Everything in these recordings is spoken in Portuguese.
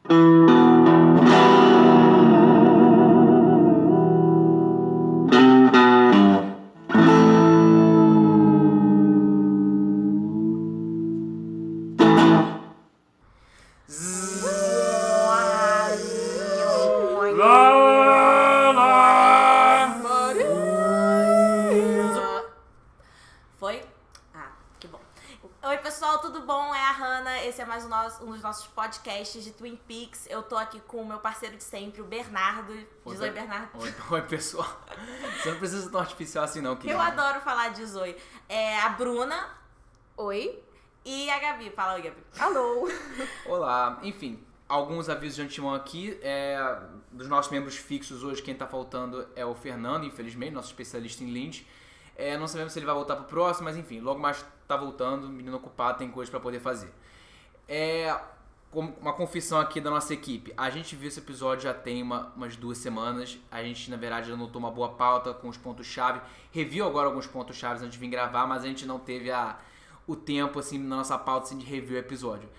Foi? Ah, que bom. Oi, pessoal, tudo bom? É a Hannah. Esse é mais um dos nossos podcasts de Twin Peaks. Eu tô aqui com o meu parceiro de sempre, o Bernardo. Diz oi, Bernardo. Oi, pessoal. Você não precisa ser tão artificial assim, não. Eu adoro falar de oi. É a Bruna. Oi. E a Gabi. Fala oi, Gabi. Alô. Olá. Enfim, alguns avisos de antemão aqui. Dos nossos membros fixos hoje, quem tá faltando é o Fernando, infelizmente, nosso especialista em Lynch. Não sabemos se ele vai voltar pro próximo, mas enfim, logo mais tá voltando, menino ocupado, tem coisa pra poder fazer. Uma confissão aqui da nossa equipe. A gente viu esse episódio já tem umas 2 semanas. A gente, na verdade, anotou uma boa pauta com os pontos-chave. Reviu agora alguns pontos-chave antes de vir gravar, mas a gente não teve o tempo, assim, na nossa pauta, assim, de rever o episódio.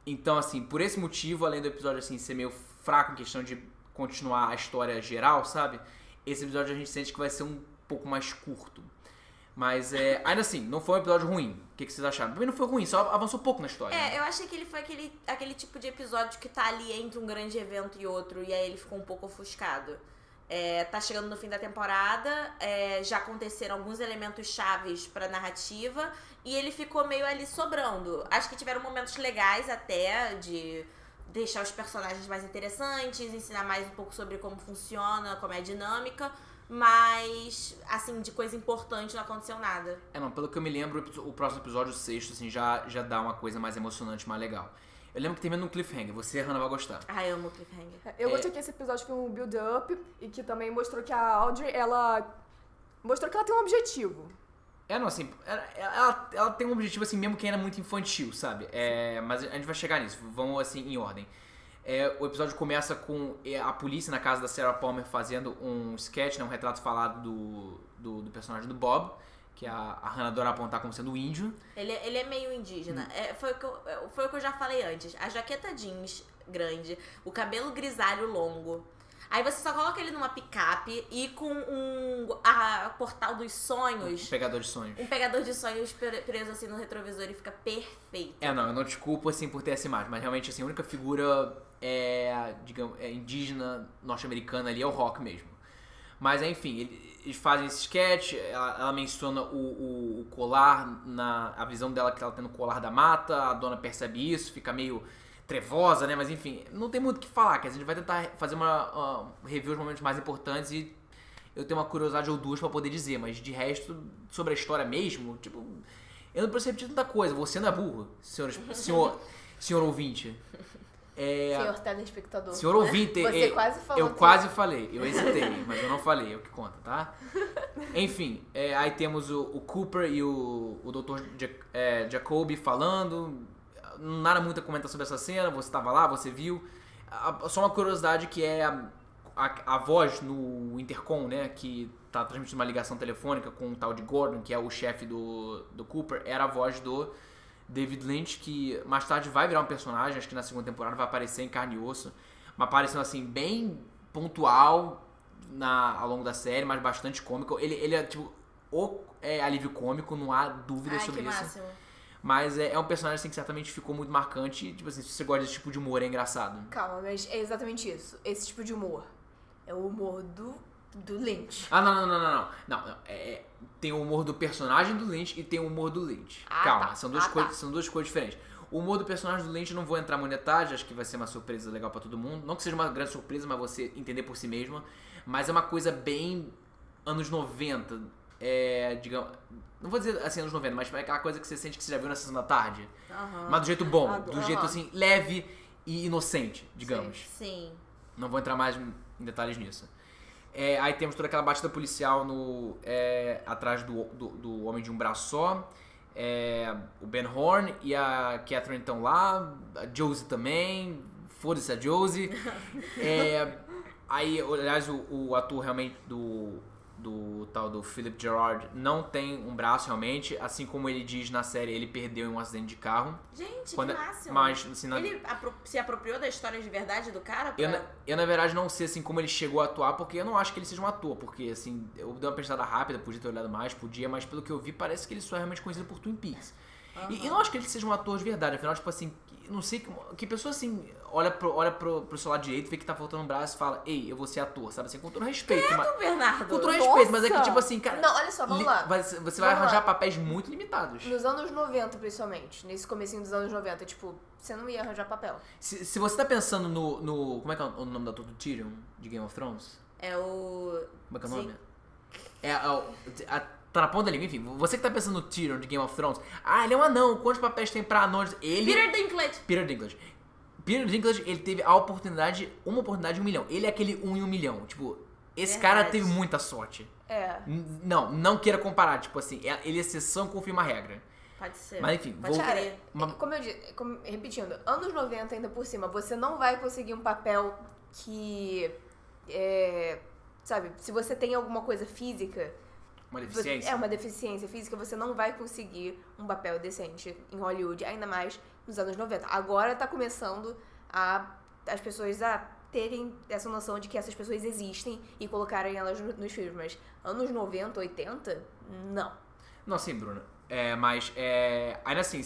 Então, assim, por esse motivo, além do episódio, assim, ser meio fraco em questão de continuar a história geral, sabe? Esse episódio a gente sente que vai ser um pouco mais curto. Mas, ainda assim, não foi um episódio ruim. O que vocês acharam? Também não foi ruim, só avançou pouco na história. Eu achei que ele foi aquele tipo de episódio que tá ali entre um grande evento e outro, e aí ele ficou um pouco ofuscado. Tá chegando no fim da temporada, já aconteceram alguns elementos chaves pra narrativa, e ele ficou meio ali sobrando. Acho que tiveram momentos legais até, de deixar os personagens mais interessantes, ensinar mais um pouco sobre como funciona, como é a dinâmica. Mas, assim, de coisa importante não aconteceu nada. Pelo que eu me lembro, o próximo episódio, o 6º, assim, já dá uma coisa mais emocionante, mais legal. Eu lembro que termina num cliffhanger, você, Hannah, vai gostar. Eu amo o cliffhanger. Eu gostei que esse episódio foi um build-up e que também mostrou que a Audrey, mostrou que ela tem um objetivo. Assim, ela tem um objetivo, assim, mesmo que ainda é muito infantil, sabe? Mas a gente vai chegar nisso, vamos, assim, em ordem. O episódio começa com a polícia na casa da Sarah Palmer fazendo um sketch, né, um retrato falado do personagem do Bob, que a Hannah adora apontar como sendo índio. Ele é meio indígena. Foi o que eu já falei antes. A jaqueta jeans grande, o cabelo grisalho longo. Aí você só coloca ele numa picape e com a portal dos sonhos. Um pegador de sonhos. Um pegador de sonhos preso assim no retrovisor e fica perfeito. Eu não te culpo assim por ter essa imagem, mas realmente assim, a única figura indígena norte-americana ali é o Rock mesmo. Mas enfim, eles fazem esse sketch, ela menciona o colar, a visão dela que ela tem no colar da mata, a dona percebe isso, fica meio trevosa, né? Mas enfim, não tem muito o que falar, que a gente vai tentar fazer uma review dos momentos mais importantes e eu tenho uma curiosidade ou duas pra poder dizer, mas de resto, sobre a história mesmo, tipo, eu não percebi tanta coisa, você não é burro, senhor ouvinte. Senhor telespectador. Senhor ouvinte, Você quase falou. Eu quase falei, eu hesitei, mas eu não falei, é o que conta, tá? Enfim, aí temos o Cooper e o Dr. Jacoby falando. Nada muito a comentar sobre essa cena, você tava lá, você viu. Só uma curiosidade que é a voz no intercom, né, que tá transmitindo uma ligação telefônica com o tal de Gordon, que é o chefe do Cooper, era a voz do David Lynch, que mais tarde vai virar um personagem, acho que na segunda temporada vai aparecer em carne e osso, uma aparição assim bem pontual ao longo da série, mas bastante cômico. Ele é tipo alívio cômico, não há dúvida sobre isso. Máximo. Mas é um personagem assim, que certamente ficou muito marcante. Tipo assim, se você gosta desse tipo de humor, é engraçado. Calma, mas é exatamente isso. Esse tipo de humor. É o humor do Lynch. Não. Tem o humor do personagem do Lynch e tem o humor do Lynch. Calma, tá. são duas coisas diferentes. O humor do personagem do Lynch eu não vou entrar muito em detalhes, acho que vai ser uma surpresa legal pra todo mundo. Não que seja uma grande surpresa, mas você entender por si mesmo. Mas é uma coisa bem anos 90. Digamos, não vou dizer assim anos 90, mas é aquela coisa que você sente que você já viu na sessão da tarde. Mas do jeito bom, do jeito assim, leve e inocente, digamos. Sim. Não vou entrar mais em detalhes nisso. Aí temos toda aquela batida policial atrás do Homem de um Braço Só. O Ben Horn e a Catherine estão lá. A Josie também. Foda-se a Josie. Aí, aliás, o ator realmente do tal do Philip Gerard não tem um braço realmente, assim como ele diz na série, ele perdeu em um acidente de carro. Gente, Quando- que máximo. Mas, assim, Ele se apropriou da história de verdade do cara? eu, na verdade, não sei, assim, como ele chegou a atuar, porque eu não acho que ele seja um ator, porque, assim, eu dei uma pesquisada rápida, podia ter olhado mais, mas pelo que eu vi, parece que ele só é realmente conhecido por Twin Peaks. E não acho que ele seja um ator de verdade, afinal, tipo assim, não sei que pessoa, assim, olha pro seu lado direito, vê que tá faltando um braço e fala, ei, eu vou ser ator, sabe assim, com todo respeito. Bernardo. Com todo respeito, mas é que, tipo assim, cara... Não, olha só, vamos lá. Você vai arranjar papéis muito limitados. Nos anos 90, principalmente, nesse comecinho dos anos 90, tipo, você não ia arranjar papel. Se você tá pensando no como é que é o nome do ator do Tyrion, de Game of Thrones? É o... Como é que é o nome? Tá na ponta da língua, enfim. Você que tá pensando no Tyrion de Game of Thrones, ele é um anão, quantos papéis tem pra anões? Peter Dinklage. Peter Dinklage, ele teve uma oportunidade de 1 milhão. Ele é aquele 1 em 1 milhão. Tipo, esse cara teve muita sorte. É. Não queira comparar, tipo assim, ele é exceção, confirma a regra. Pode ser. Mas enfim, Pode Cara, crer. como eu disse, repetindo, anos 90 ainda por cima, você não vai conseguir um papel que, sabe, se você tem alguma coisa física, Uma deficiência. uma deficiência física, você não vai conseguir um papel decente em Hollywood, ainda mais nos anos 90. Agora tá começando as pessoas a terem essa noção de que essas pessoas existem e colocarem elas nos filmes, mas anos 90, 80, não. Não, sim, Bruna. Mas ainda assim,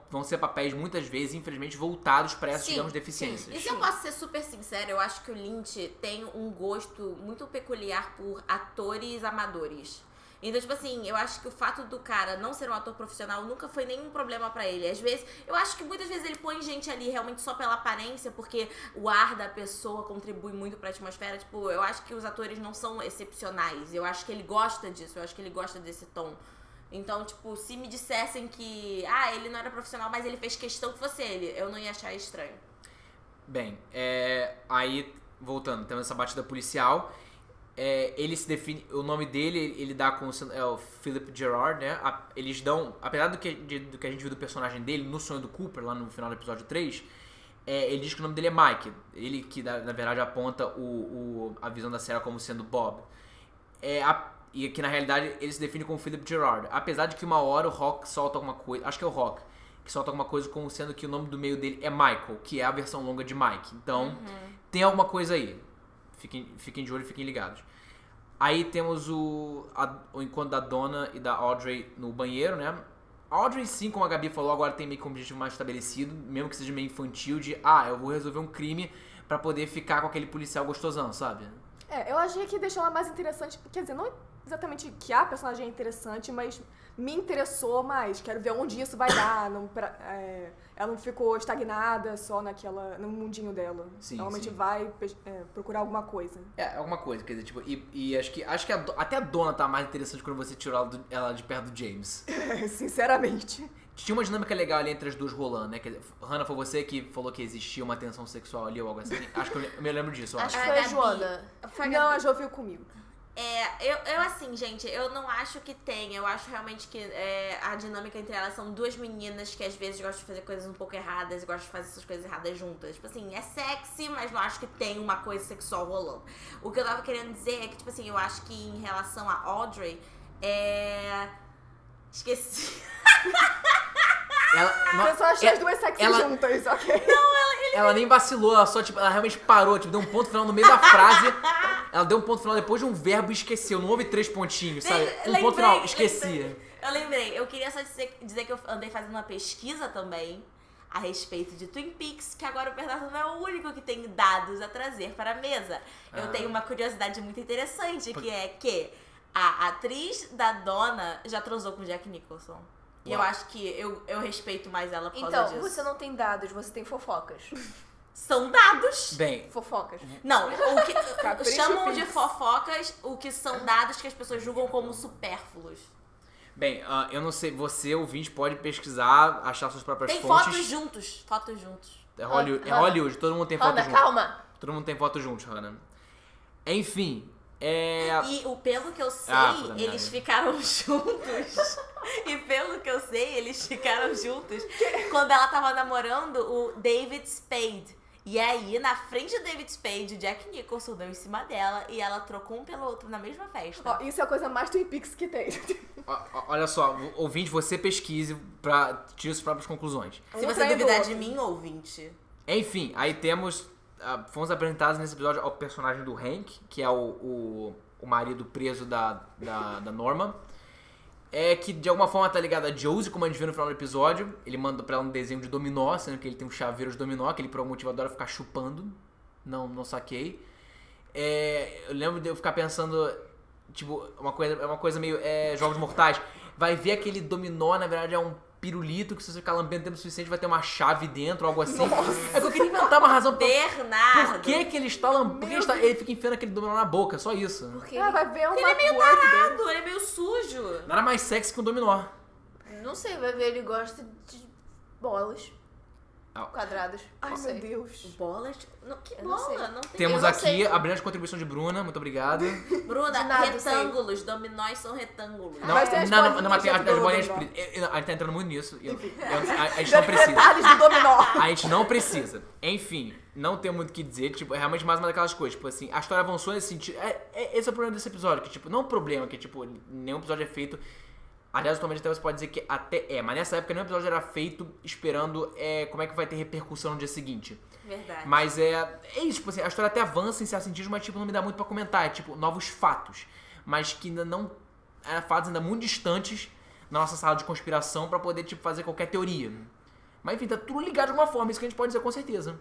vão ser papéis muitas vezes, infelizmente, voltados para essas, Sim, digamos, deficiências. E se eu posso ser super sincera, eu acho que o Lynch tem um gosto muito peculiar por atores amadores. Então, tipo assim, eu acho que o fato do cara não ser um ator profissional nunca foi nenhum problema pra ele. Às vezes, eu acho que muitas vezes ele põe gente ali realmente só pela aparência, porque o ar da pessoa contribui muito pra atmosfera. Tipo, eu acho que os atores não são excepcionais. Eu acho que ele gosta disso, eu acho que ele gosta desse tom. Então, tipo, se me dissessem que, ele não era profissional, mas ele fez questão que fosse ele, eu não ia achar estranho. Bem, aí, voltando, temos essa batida policial. Ele se define, o nome dele, ele dá com o Philip Gerard, né? Eles dão, apesar do que a gente viu do personagem dele no sonho do Cooper, lá no final do episódio 3, ele diz que o nome dele é Mike. Ele que, na verdade, aponta a visão da Sarah como sendo Bob. E que, na realidade, ele se define como Philip Gerard. Apesar de que uma hora o Rock solta alguma coisa, acho que é o Rock, que solta alguma coisa como sendo que o nome do meio dele é Michael, que é a versão longa de Mike. Então, tem alguma coisa aí. Fiquem de olho, fiquem ligados. Aí temos o encontro da Donna e da Audrey no banheiro, né? A Audrey, sim, como a Gabi falou, agora tem meio que um objetivo mais estabelecido, mesmo que seja meio infantil, de eu vou resolver um crime pra poder ficar com aquele policial gostosão, sabe? Eu achei que deixou ela mais interessante, quer dizer, não exatamente que a personagem é interessante, mas me interessou mais. Quero ver onde isso vai dar. Ela não ficou estagnada só no mundinho dela. Sim, realmente sim. vai procurar alguma coisa. Alguma coisa, quer dizer, tipo, e acho que até a Donna tá mais interessante quando você tirou ela de perto do James. Sinceramente. Tinha uma dinâmica legal ali entre as duas rolando, né? Hannah, foi você que falou que existia uma tensão sexual ali ou algo assim? Acho que eu me lembro disso, eu acho. Acho que foi a Gabi. Joana. Não, a Jo viu comigo. Eu assim, gente, eu não acho que tem. Eu acho realmente que a dinâmica entre elas são duas meninas que às vezes gostam de fazer coisas um pouco erradas e gostam de fazer essas coisas erradas juntas. Tipo assim, é sexy, mas não acho que tem uma coisa sexual rolando. O que eu tava querendo dizer é que, tipo assim, eu acho que em relação a Audrey, esqueci. Você só achou as duas sexy juntas, ok? Ela nem vacilou, ela realmente parou, deu um ponto final no meio da frase. Ela deu um ponto final depois de um verbo e esqueceu. Não houve 3 pontinhos, sabe? Ponto final, esqueci. Eu lembrei. Eu queria só dizer que eu andei fazendo uma pesquisa também a respeito de Twin Peaks, que agora o Bernardo não é o único que tem dados a trazer para a mesa. Eu tenho uma curiosidade muito interessante, que é que a atriz da Donna já transou com Jack Nicholson. E eu acho que eu respeito mais ela por causa disso. Então, você não tem dados, você tem fofocas. São dados. Bem, Fofocas. Não, o que Capricho chamam de Pix. fofocas o que são dados que as pessoas julgam como supérfluos. eu não sei, você, ouvinte, pode pesquisar, achar suas próprias Tem fontes. fotos juntos. É Hollywood, todo mundo tem foto Ana, junto. calma. Todo mundo tem foto junto, Hannah. Enfim, E pelo que eu sei, puta eles merda. ficaram juntos. E pelo que eu sei, eles ficaram juntos quando ela tava namorando o David Spade. E aí, na frente do David Spade, o Jack Nicholson deu em cima dela e ela trocou um pelo outro na mesma festa. Ó, isso é a coisa mais Twin Peaks que tem. Olha só, ouvinte, você pesquise pra tirar suas próprias conclusões. Se você duvidar de mim, ouvinte. Enfim, aí temos... fomos apresentados nesse episódio ao personagem do Hank, que é o marido preso da Norma. Que de alguma forma tá ligado a Josie, como a gente viu no final do episódio. Ele manda pra ela um desenho de dominó, sendo que ele tem um chaveiro de dominó, que ele por algum motivo adora ficar chupando. Não saquei. Eu lembro de eu ficar pensando, tipo, uma coisa meio Jogos Mortais. Vai ver aquele dominó, na verdade é um pirulito que se você ficar lambendo tempo suficiente vai ter uma chave dentro, algo assim. Nossa. Eu queria inventar uma razão Bernardo! por que ele está lambendo. Por que ele fica enfiando aquele dominó na boca, só isso. Porque Vai ver uma Ele é meio work dele. tarado, ele é meio sujo. Nada mais sexy que um dominó. não sei, vai ver, ele gosta de bolas quadradas. Ai, não sei. meu Deus. Bolas? Não, que Eu não sei. bola? Não tem. Temos Eu não aqui sei. a brilhante contribuição de Bruna, muito obrigado. Bruna, De nada, retângulos. Dominóis são retângulos. Não, Mas tem as mas bolinhas tem as dentro do bolinhas dominó. a gente tá entrando muito nisso. Enfim. A gente não precisa. Detalhes do dominó. A gente não precisa. Enfim, não tem muito o que dizer. Tipo, é realmente mais uma daquelas coisas. Tipo assim, a história avançou nesse sentido. Esse é o problema desse episódio. Que, tipo, não é um problema que, tipo, nenhum episódio é feito. Aliás, atualmente até você pode dizer que até mas nessa época nenhum episódio era feito esperando como é que vai ter repercussão no dia seguinte. Verdade. Mas é isso, tipo assim, a história até avança em certo sentido, mas tipo, não me dá muito pra comentar. É tipo, novos fatos. Mas que ainda não. Fatos ainda muito distantes na nossa sala de conspiração pra poder, tipo, fazer qualquer teoria. Mas enfim, tá tudo ligado de alguma forma, isso que a gente pode dizer com certeza.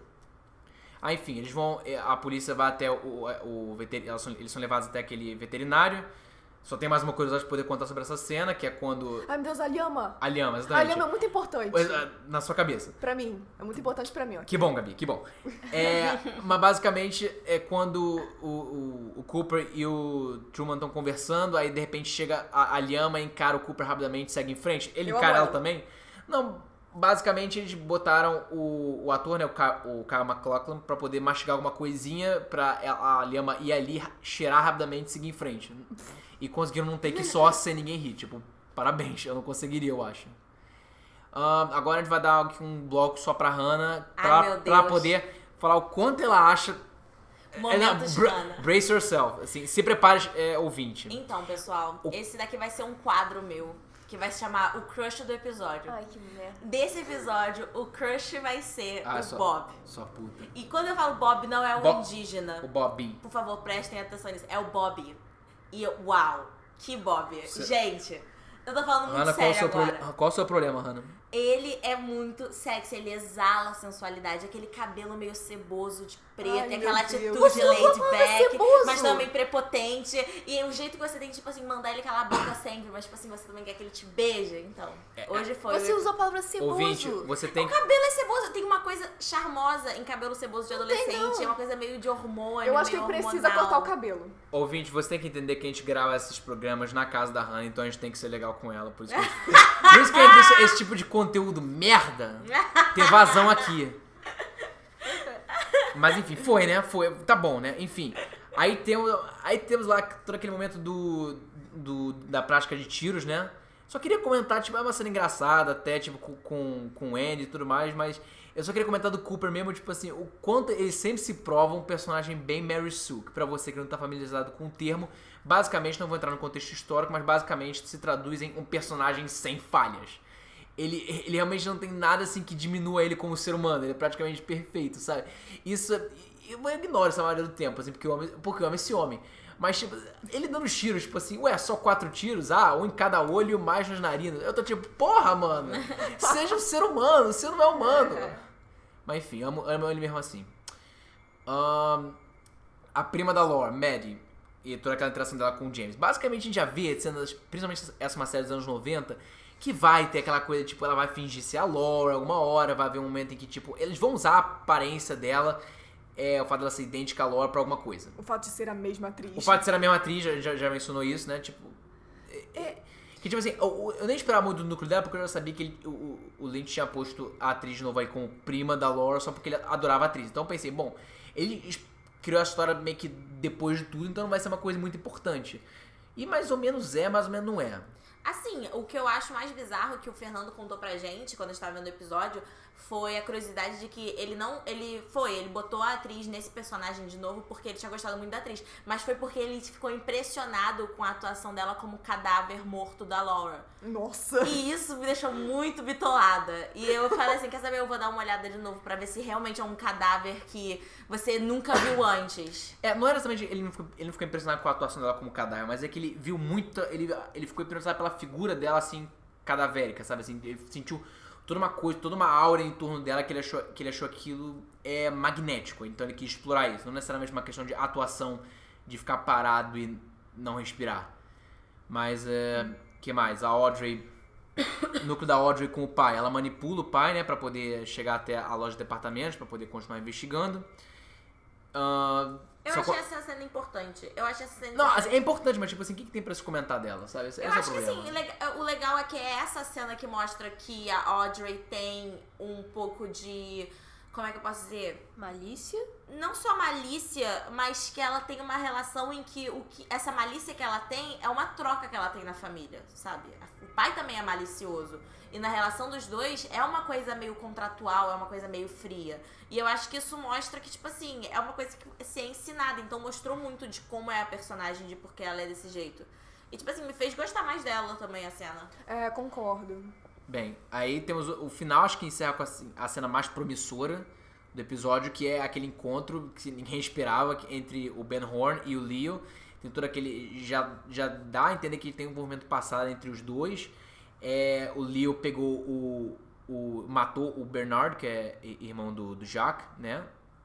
Enfim, eles vão. A polícia vai até o veterinário. Eles são levados até aquele veterinário. Só tem mais uma curiosidade pra poder contar sobre essa cena, que é quando. Ai, meu Deus, a lhama. A lhama, A exatamente. lhama é muito importante. Na sua cabeça. Pra mim. É muito importante pra mim, ó. Que bom, Gabi, que bom. Mas basicamente é quando o Cooper e o Truman estão conversando, aí de repente chega a lhama, encara o Cooper rapidamente e segue em frente. Ele Eu encara amo ela também? Não, basicamente eles botaram o ator, né, o Kyle MacLachlan, pra poder mastigar alguma coisinha pra a lhama ir ali, cheirar rapidamente e seguir em frente. E conseguiram não ter que só sem ninguém rir. Tipo, parabéns, eu não conseguiria, eu acho. Agora a gente vai dar aqui um bloco só pra Hannah, Meu pra Deus. poder falar o quanto ela acha. Momentos Hannah. Brace yourself, assim, se prepare, ouvinte. Então, pessoal, esse daqui vai ser um quadro meu, que vai se chamar o crush do episódio. Ai, que merda. Desse episódio, o crush vai ser o Bob. Sua puta. E quando eu falo Bob, não é o Bob. indígena. O Bobby. Por favor, prestem atenção nisso. É o Bob. E uau, que Bob. Gente, eu tô falando muito Hannah, sério agora. qual o seu problema, Hannah? Ele é muito sexy, ele exala a sensualidade, aquele cabelo meio ceboso de preto, Ai, e meu aquela Deus. atitude Você laid usou a palavra back, ceboso. mas também prepotente. E o jeito que você tem, tipo assim, mandar ele calar a boca sempre, mas tipo assim, você também quer que ele te beije. Então, hoje foi. Você usou a palavra ceboso. Ouvinte, você tem O cabelo é ceboso, tem uma coisa charmosa em cabelo ceboso de adolescente, é uma coisa meio de hormônio. Eu acho que meio ele precisa hormonal. cortar o cabelo. Ouvinte, você tem que entender que a gente grava esses programas na casa da Hannah, então a gente tem que ser legal com ela. Por isso que a gente deixa esse tipo de conteúdo merda ter vazão aqui. Mas enfim, foi, né? Foi. Tá bom, né? Enfim. Aí temos lá todo aquele momento da prática de tiros, né? Só queria comentar, tipo, é uma cena engraçada até, tipo, com o Andy e tudo mais, mas eu só queria comentar do Cooper mesmo, tipo assim, o quanto ele sempre se prova um personagem bem Mary Sue, que pra você que não tá familiarizado com o termo, basicamente, não vou entrar no contexto histórico, mas basicamente se traduz em um personagem sem falhas. Ele realmente não tem nada assim que diminua ele como ser humano, ele é praticamente perfeito, sabe? Isso, eu ignoro essa maioria do tempo, assim, porque eu amo esse homem. Mas, tipo, ele dando tiros, tipo assim, só 4 tiros? Um em cada olho, mais nas narinas. Eu tô tipo, porra, mano, seja um ser humano, você não é humano. Mas enfim, amo ele mesmo assim. A prima da Laura, Maddie, e toda aquela interação dela com o James. Basicamente, a gente já vê cenas, principalmente essa é uma série dos anos 90, que vai ter aquela coisa, tipo, ela vai fingir ser a Laura alguma hora, vai haver um momento em que, tipo, eles vão usar a aparência dela, o fato dela ser idêntica à Laura pra alguma coisa. O fato de ser a mesma atriz. O fato de ser a mesma atriz, já mencionou isso, né? Tipo. Que tipo assim, eu nem esperava muito do núcleo dela, porque eu já sabia que o Lynch tinha posto a atriz de novo aí como prima da Laura só porque ele adorava a atriz. Então eu pensei, bom, ele criou a história meio que depois de tudo, então não vai ser uma coisa muito importante. E mais ou menos mais ou menos não é. Assim, o que eu acho mais bizarro que o Fernando contou pra gente quando a gente tava vendo o episódio foi a curiosidade de que ele botou a atriz nesse personagem de novo porque ele tinha gostado muito da atriz, mas foi porque ele ficou impressionado com a atuação dela como cadáver morto da Laura. Nossa! E isso me deixou muito bitolada. E eu falei assim, quer saber, eu vou dar uma olhada de novo pra ver se realmente é um cadáver que você nunca viu antes. Não era exatamente ele não ficou impressionado com a atuação dela como cadáver, mas é que ele viu muito, ele ficou impressionado pela figura dela, assim, cadavérica, sabe? Assim, ele sentiu toda uma coisa, toda uma aura em torno dela que ele achou aquilo magnético. Então ele quis explorar isso. Não necessariamente uma questão de atuação, de ficar parado e não respirar. Mas, que mais? A Audrey, o núcleo da Audrey com o pai. Ela manipula o pai, né, pra poder chegar até a loja de departamentos, pra poder continuar investigando. Eu achei essa cena importante. Não, assim, é importante, mas tipo assim, o que tem pra se comentar dela, sabe? Eu acho que assim, o legal é que é essa cena que mostra que a Audrey tem um pouco de... Como é que eu posso dizer? Malícia? Não só malícia, mas que ela tem uma relação em que essa malícia que ela tem é uma troca que ela tem na família, sabe? O pai também é malicioso. E na relação dos dois é uma coisa meio contratual, é uma coisa meio fria. E eu acho que isso mostra que, tipo assim, é uma coisa que se é ensinada. Então mostrou muito de como é a personagem, de por que ela é desse jeito. E, tipo assim, me fez gostar mais dela também, a cena. Concordo. Bem, aí temos o final, acho que encerra com a cena mais promissora do episódio, que é aquele encontro que ninguém esperava entre o Ben Horne e o Leo. Tem todo aquele... Já dá a entender que tem um envolvimento passado entre os dois. O Leo pegou matou o Bernard, que é irmão do Jacques, né?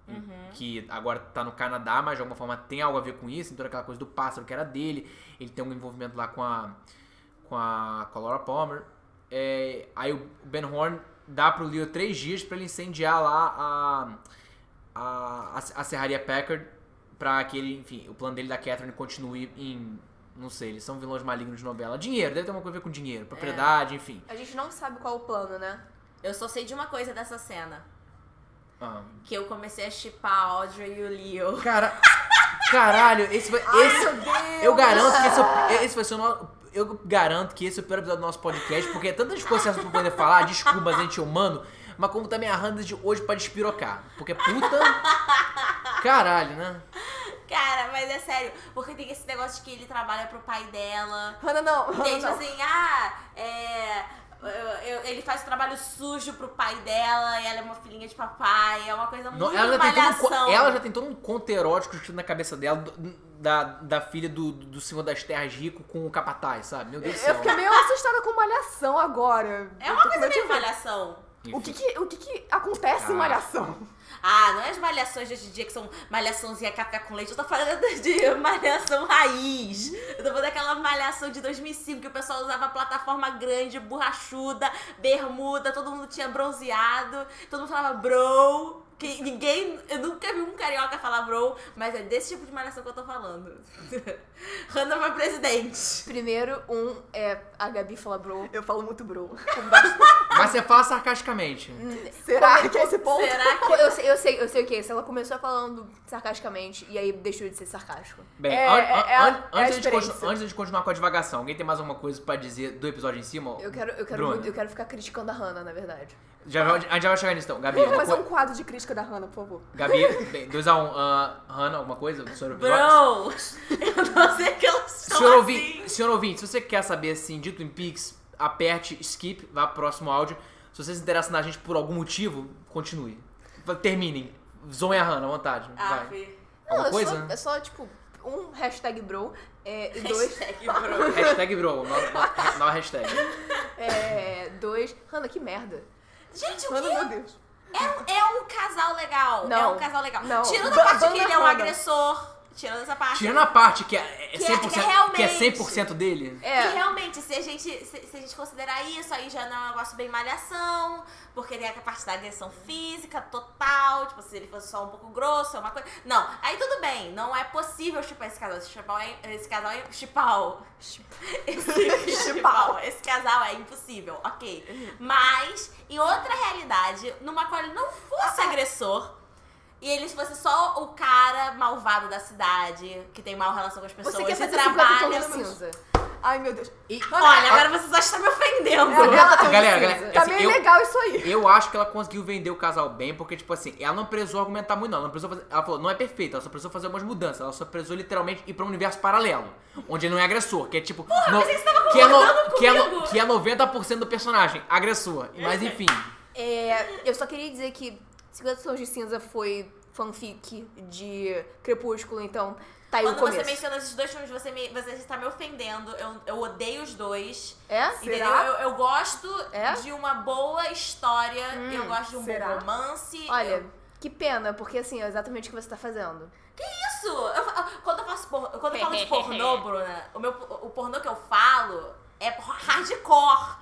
Uhum. Que agora tá no Canadá, mas de alguma forma tem algo a ver com isso. Então aquela coisa do pássaro que era dele. Ele tem um envolvimento lá com a Laura Palmer. Aí o Ben Horne dá pro Leo 3 dias pra ele incendiar lá a Serraria Packard, pra que ele, enfim, o plano dele da Catherine continue em... Não sei, eles são vilões malignos de novela. Dinheiro, deve ter uma coisa a ver com dinheiro, propriedade, enfim. A gente não sabe qual é o plano, né? Eu só sei de uma coisa dessa cena. Que eu comecei a shippar a Audrey e o Leo. Caralho, esse vai... Meu Deus! Eu garanto que esse vai ser eu garanto que esse é o pior episódio do nosso podcast, porque é tantas coisas pra poder falar, desculpa, mas a gente é humano, mas como também a Hannah de hoje pode despirocar. Porque puta... Caralho, né? Cara, mas é sério, porque tem esse negócio de que ele trabalha pro pai dela. Hannah, não. Tem, tipo assim, ele faz o trabalho sujo pro pai dela e ela é uma filhinha de papai. É uma coisa muito malhação. Ela já tem todo um conto erótico escrito na cabeça dela da filha do senhor das terras rico com o capataz, sabe? Meu Deus do céu. Eu fiquei meio assustada com Malhação agora. É uma coisa meio malhação. O que acontece em Malhação? Não é as malhações de hoje em dia que são malhaçãozinha café com leite. Eu tô falando de malhação raiz. Eu tô falando daquela malhação de 2005 que o pessoal usava plataforma grande, borrachuda, bermuda, todo mundo tinha bronzeado, todo mundo falava bro. Eu nunca vi um carioca falar bro, mas é desse tipo de malhação que eu tô falando. Hannah pra presidente. Primeiro, a Gabi fala bro. Eu falo muito bro. Mas você fala sarcasticamente. Será que é esse ponto? Será que... Eu sei o que é isso. Ela começou falando sarcasticamente e aí deixou de ser sarcástico. Bem, antes de continuar com a divagação, alguém tem mais alguma coisa pra dizer do episódio em cima? Eu quero ficar criticando a Hannah, na verdade. A gente já vai chegar nisso então. Gabi, Vamos fazer um quadro de crítica da Hannah, por favor. Gabi, bem, 2-1, Hannah, alguma coisa sobre o episódio? Bro, eu não sei que elas são assim. Senhor ouvinte, se você quer saber assim de Twin Peaks, aperte skip, vá pro próximo áudio. Se você se interessa na gente por algum motivo, continue. Terminem. Zoem a Hannah, à vontade. Vai. Alguma coisa? É só, tipo, hashtag bro, e 2... Hashtag bro, nova hashtag. 2... Hannah, que merda. Gente, o Hannah, quê? meu Deus. É um casal legal. Não. É um casal legal. Não. Tirando a parte que ele é um Hannah. agressor. Tirando essa parte. Tirando a parte que é 100%, realmente. que é 100% dele. Que realmente, se a gente considerar isso, aí já não é um negócio bem malhação, porque tem a parte da agressão física total, tipo, se ele fosse só um pouco grosso, é uma coisa... Não, aí tudo bem, não é possível chipar esse casal. Esse casal é impossível, ok. Mas, em outra realidade, numa qual ele não fosse agressor, e ele fosse só o cara malvado da cidade, que tem mal relação com as pessoas, Você quer e fazer trabalha... 50 tons de cinza. Ai, meu Deus. Olha, agora você só está me ofendendo. Galera, Tá assim, meio legal isso aí. eu acho que ela conseguiu vender o casal bem, porque, tipo assim, ela não precisou argumentar muito, não. Ela, não precisou fazer, ela falou, não é perfeita, ela só precisou fazer algumas mudanças. Ela só precisou literalmente ir pra um universo paralelo, onde ele não é agressor, que é tipo. Mas você estava concordando comigo. Que é 90% do personagem, agressor. Mas enfim. Eu só queria dizer que 50 Tons de Cinza foi fanfic de Crepúsculo, então tá aí Quando o começo. você menciona esses dois filmes, você está me ofendendo. Eu odeio os dois. É? Entendeu? Será? Eu gosto É? de uma boa história. Eu gosto de um será? bom romance. Olha, que pena, porque assim, é exatamente o que você tá fazendo. Isso! Quando eu falo de pornô, Bruna, o pornô que eu falo é hardcore.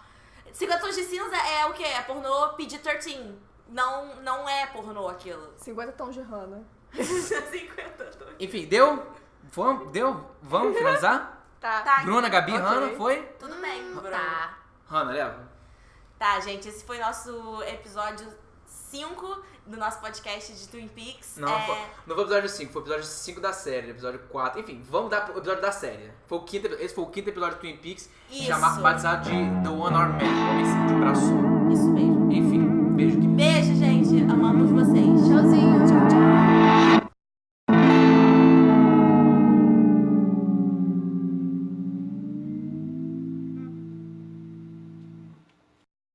50 Tons de Cinza é o quê? É pornô PG-13. Não é pornô aquilo. 50 tons de Hannah. 50 tons. Enfim, deu? Vamos finalizar? Tá, Bruna, Gabi, Ok. Hannah, foi? tudo bem, Bruna. Tá. Hannah, leva. Tá, gente, esse foi nosso episódio 5 do nosso podcast de Twin Peaks. Não foi o episódio 5, foi o episódio 5 da série, episódio 4. Enfim, vamos dar pro episódio da série. Esse foi o quinto episódio de Twin Peaks, Isso. batizado de The One Arm Man, homem de braço. Isso mesmo. Enfim, beijo. Beijo, gente. Amamos vocês. Tchauzinho.